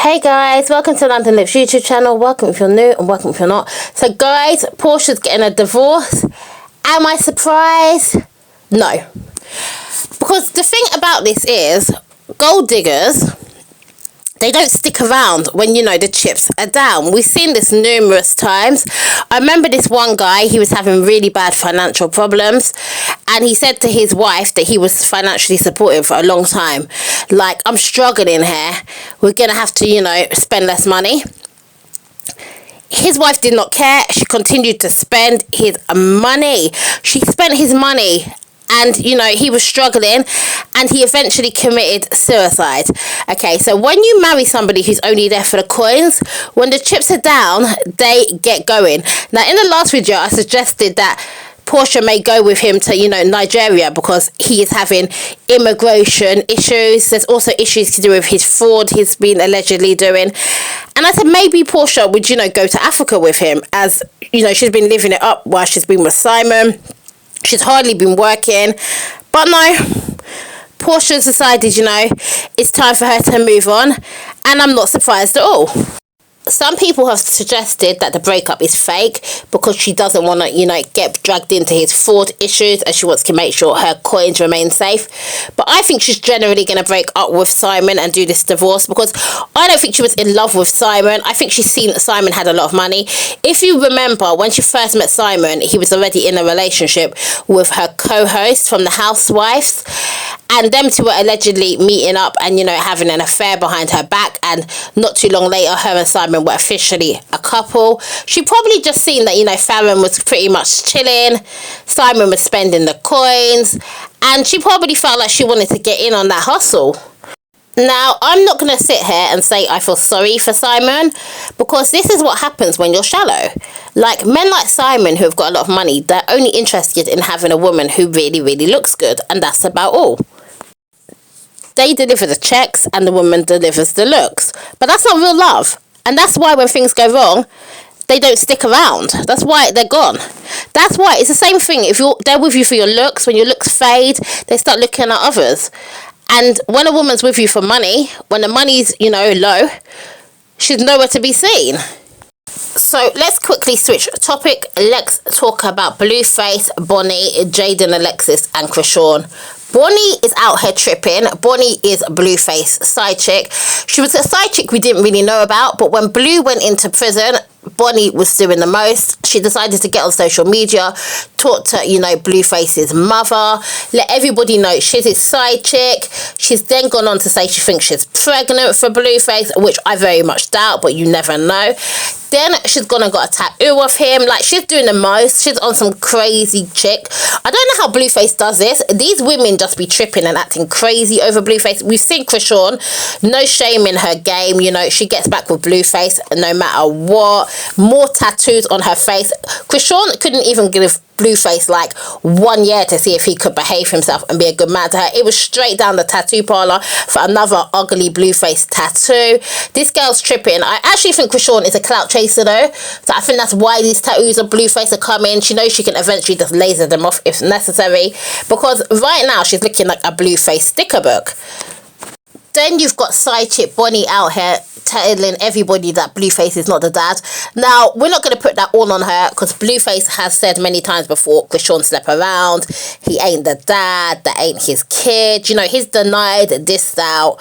Hey guys, welcome to London Lips YouTube channel. Welcome if you're new and welcome if you're not. So guys, Porsha's getting a divorce. Am I surprised? No. Because the thing about this is, gold diggers, they don't stick around when, you know, the chips are down. We've seen this numerous times. I remember this one guy, he was having really bad financial problems. And he said to his wife that he was financially supportive for a long time. Like, I'm struggling here. We're going to have to, you know, spend less money. His wife did not care. She continued to spend his money. She spent his money. And, you know, he was struggling and he eventually committed suicide. Okay, so when you marry somebody who's only there for the coins, when the chips are down, they get going. Now, in the last video, I suggested that Porsha may go with him to, you know, Nigeria because he is having immigration issues. There's also issues to do with his fraud he's been allegedly doing. And I said maybe Porsha would, you know, go to Africa with him as, you know, she's been living it up while she's been with Simon. She's hardly been working. But no, Porsha decided, you know, it's time for her to move on. And I'm not surprised at all. Some people have suggested that the breakup is fake because she doesn't want to, you know, get dragged into his fraud issues and she wants to make sure her coins remain safe. But I think she's generally going to break up with Simon and do this divorce because I don't think she was in love with Simon. I think she's seen that Simon had a lot of money. If you remember, when she first met Simon, he was already in a relationship with her co-host from The Housewives. And them two were allegedly meeting up and, you know, having an affair behind her back. And not too long later, her and Simon were officially a couple. She probably just seen that, you know, Farron was pretty much chilling. Simon was spending the coins. And she probably felt like she wanted to get in on that hustle. Now, I'm not going to sit here and say I feel sorry for Simon because this is what happens when you're shallow. Like, men like Simon who have got a lot of money, they're only interested in having a woman who really, really looks good. And that's about all. They deliver the checks and the woman delivers the looks. But that's not real love. And that's why when things go wrong, they don't stick around. That's why they're gone. That's why it's the same thing. If they're with you for your looks, when your looks fade, they start looking at others. And when a woman's with you for money, when the money's, you know, low, she's nowhere to be seen. So let's quickly switch topic. Let's talk about Blueface, Bonnie, Jaden, Alexis and Krishan. Bonnie is out here tripping. Bonnie is Blueface side chick. She was a side chick we didn't really know about, but when Blue went into prison, Bonnie was doing the most. She decided to get on social media, talk to, you know, Blueface's mother, let everybody know she's his side chick. She's then gone on to say she thinks she's pregnant for Blueface, which I very much doubt, but you never know. Then she's gone and got a tattoo of him. Like, she's doing the most. She's on some crazy chick. I don't know how Blueface does this. These women just be tripping and acting crazy over Blueface. We've seen Krishan, no shame in her game. You know, she gets back with Blueface no matter what. More tattoos on her face. Krishan couldn't even give Blueface like 1 year to see if he could behave himself and be a good man to her. It was straight down the tattoo parlor for another ugly Blueface tattoo. This girl's tripping. I actually think Krishan is a clout chaser though, so I think that's why these tattoos of Blueface are coming. She knows she can eventually just laser them off if necessary, because right now she's looking like a Blueface sticker book. Then you've got side chick Bonnie out here telling everybody that Blueface is not the dad. Now, we're not going to put that all on her because Blueface has said many times before Krishan slept around. He ain't the dad. That ain't his kid. You know, he's denied, dissed out,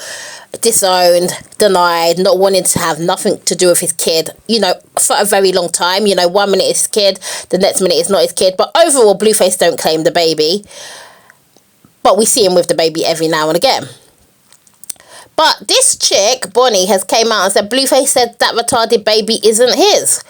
disowned, denied, not wanting to have nothing to do with his kid, you know, for a very long time. You know, 1 minute it's his kid, the next minute it's not his kid. But overall, Blueface don't claim the baby. But we see him with the baby every now and again. But this chick, Bonnie, has came out and said Blueface said that retarded baby isn't his.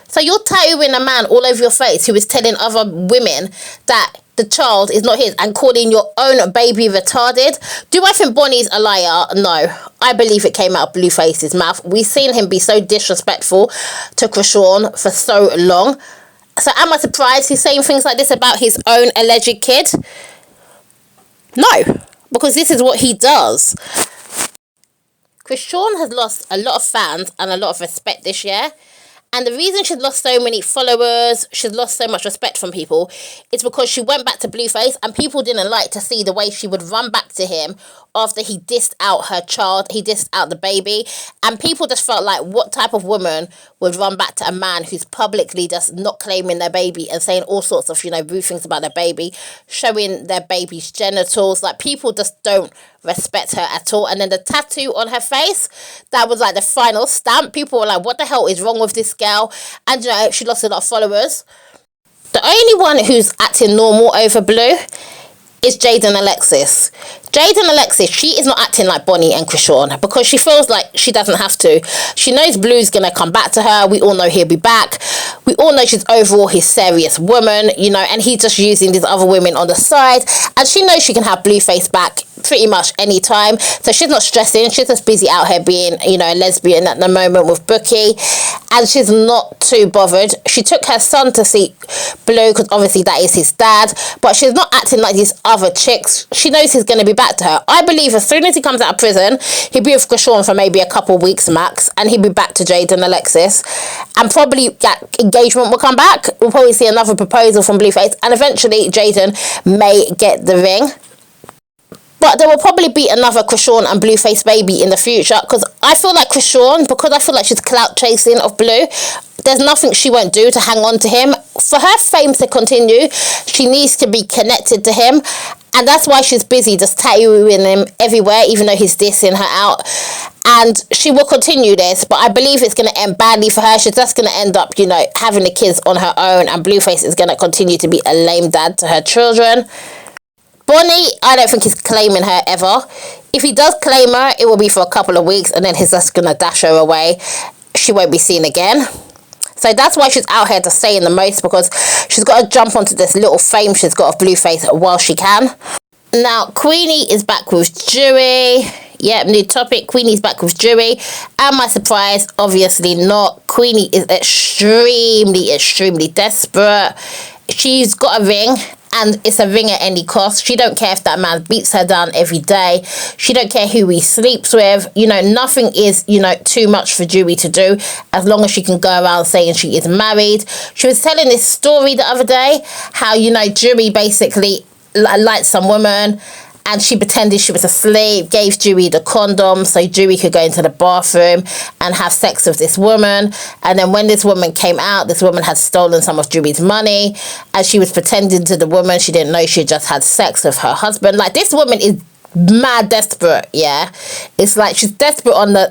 So you're tattooing a man all over your face who is telling other women that the child is not his and calling your own baby retarded. Do I think Bonnie's a liar? No. I believe it came out of Blueface's mouth. We've seen him be so disrespectful to Krishan for so long. So am I surprised he's saying things like this about his own alleged kid? No. Because this is what he does. Krishan has lost a lot of fans and a lot of respect this year. And the reason she's lost so many followers, she's lost so much respect from people, is because she went back to Blueface and people didn't like to see the way she would run back to him after he dissed out her child, he dissed out the baby. And people just felt like, what type of woman would run back to a man who's publicly just not claiming their baby and saying all sorts of, rude things about their baby, showing their baby's genitals. Like, people just don't respect her at all. And then the tattoo on her face, that was like the final stamp. People were like, what the hell is wrong with this girl? And she lost a lot of followers. The only one who's acting normal over Blue is Jade and Alexis. Jade and Alexis, she is not acting like Bonnie and Krishan because she feels like she doesn't have to. She knows Blue's going to come back to her. We all know he'll be back. We all know she's overall his serious woman, and he's just using these other women on the side. And she knows she can have Blueface back pretty much any time. So she's not stressing. She's just busy out here being, a lesbian at the moment with Bookie. And she's not too bothered. She took her son to see Blue because obviously that is his dad. But she's not acting like these other chicks. She knows he's going to be back to her. I believe as soon as he comes out of prison, he'll be with Krishan for maybe a couple weeks max. And he'll be back to Jade and Alexis. And probably that engagement will come back. We'll probably see another proposal from Blueface. And eventually Jaden may get the ring. But there will probably be another Krishan and Blueface baby in the future. Because I feel like Krishan, because I feel like she's clout chasing of Blue, there's nothing she won't do to hang on to him. For her fame to continue, she needs to be connected to him. And that's why she's busy just tattooing him everywhere, even though he's dissing her out. And she will continue this, but I believe it's going to end badly for her. She's just going to end up, having the kids on her own. And Blueface is going to continue to be a lame dad to her children. Bonnie, I don't think he's claiming her ever. If he does claim her, it will be for a couple of weeks and then he's just going to dash her away. She won't be seen again. So that's why she's out here to saying the most, because she's got to jump onto this little fame she's got of Blueface while she can. Now, Queenie is back with Dewey. Yep, new topic. Queenie's back with Dewey. And my surprise, obviously not. Queenie is extremely, extremely desperate. She's got a ring. And it's a ring at any cost. She don't care if that man beats her down every day. She don't care who he sleeps with. Nothing is, too much for Dewey to do as long as she can go around saying she is married. She was telling this story the other day how, Dewey basically liked some woman and she pretended she was asleep, gave Dewey the condom so Dewey could go into the bathroom and have sex with this woman. And then when this woman came out, this woman had stolen some of Dewey's money. And she was pretending to the woman she didn't know she just had sex with her husband. Like, this woman is mad desperate, yeah. It's like she's desperate on the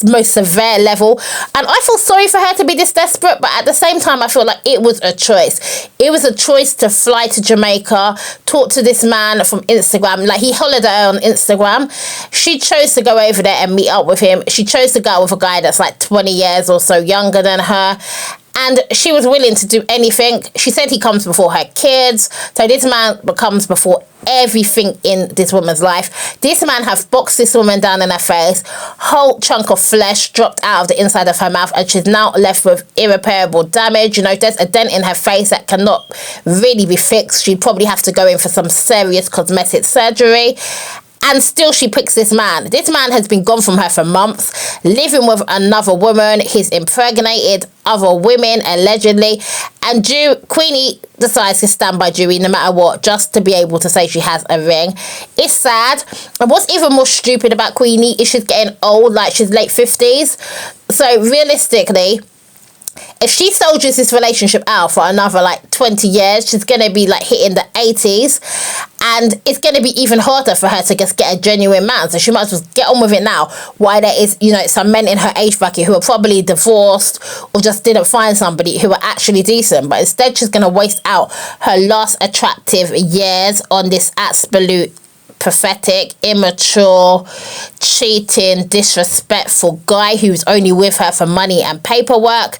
most severe level. And I feel sorry for her to be this desperate, but at the same time, I feel like it was a choice. It was a choice to fly to Jamaica, talk to this man from Instagram. Like, he hollered her on Instagram. She chose to go over there and meet up with him. She chose to go out with a guy that's like 20 years or so younger than her. And she was willing to do anything. She said he comes before her kids. So this man comes before everything in this woman's life. This man have boxed this woman down in her face. Whole chunk of flesh dropped out of the inside of her mouth. And she's now left with irreparable damage. There's a dent in her face that cannot really be fixed. She'd probably have to go in for some serious cosmetic surgery. And still she picks this man. This man has been gone from her for months, living with another woman. He's impregnated other women, allegedly. And Queenie decides to stand by Dewey no matter what, just to be able to say she has a ring. It's sad. And what's even more stupid about Queenie is she's getting old, like she's late 50s. So realistically, if she soldiers this relationship out for another 20 years, she's going to be hitting the 80s. And it's going to be even harder for her to just get a genuine man. So she might as well get on with it now. Why there is, some men in her age bracket who are probably divorced or just didn't find somebody who are actually decent. But instead, she's going to waste out her last attractive years on this absolute pathetic, immature, cheating, disrespectful guy who's only with her for money and paperwork,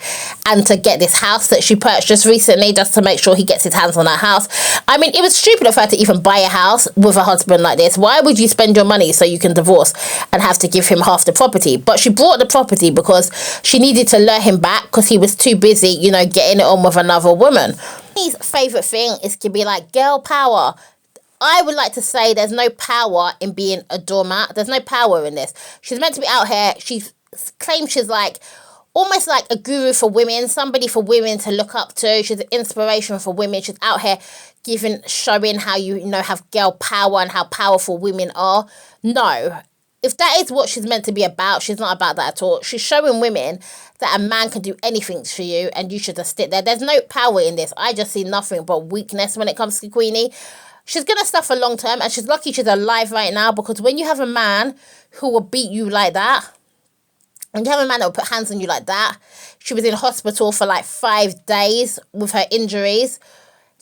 and to get this house that she purchased recently just to make sure he gets his hands on her house. I mean, it was stupid of her to even buy a house with a husband like this. Why would you spend your money so you can divorce and have to give him half the property? But she bought the property because she needed to lure him back because he was too busy, getting it on with another woman. His favourite thing is to be like, girl power. I would like to say there's no power in being a doormat. There's no power in this. She's meant to be out here. She claims she's almost like a guru for women, somebody for women to look up to. She's an inspiration for women. She's out here showing how you know, have girl power and how powerful women are. No. If that is what she's meant to be about, she's not about that at all. She's showing women that a man can do anything for you and you should just sit there. There's no power in this. I just see nothing but weakness when it comes to Queenie. She's going to suffer long term, and she's lucky she's alive right now, because when you have a man who will beat you like that, and you have a man that will put hands on you like that, she was in hospital for like 5 days with her injuries.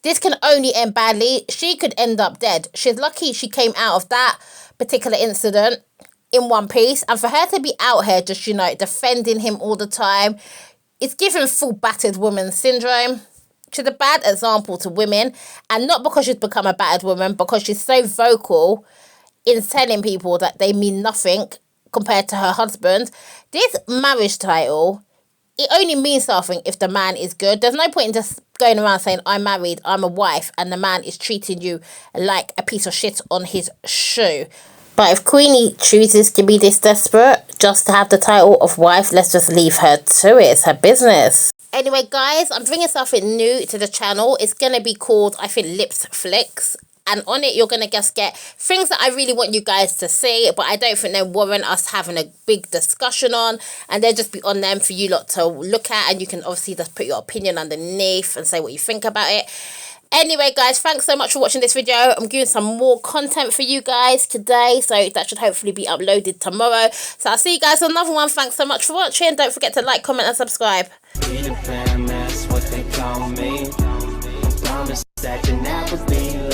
This can only end badly. She could end up dead. She's lucky she came out of that particular incident in one piece. And for her to be out here just, you know, defending him all the time, it's giving full battered woman syndrome. She's a bad example to women. And not because she's become a battered woman, because she's so vocal in telling people that they mean nothing compared to her husband. This marriage title, it only means something if the man is good. There's no point in just going around saying, I'm married, I'm a wife, and the man is treating you like a piece of shit on his shoe. But if Queenie chooses to be this desperate just to have the title of wife, let's just leave her to it. It's her business. Anyway, guys, I'm bringing something new to the channel. It's going to be called, I think, Lips Flicks. And on it, you're going to just get things that I really want you guys to see, but I don't think they warrant us having a big discussion on. And they'll just be on them for you lot to look at. And you can obviously just put your opinion underneath and say what you think about it. Anyway, guys, thanks so much for watching this video. I'm doing some more content for you guys today, so that should hopefully be uploaded tomorrow. So I'll see you guys on another one. Thanks so much for watching. Don't forget to like, comment, and subscribe. That you never be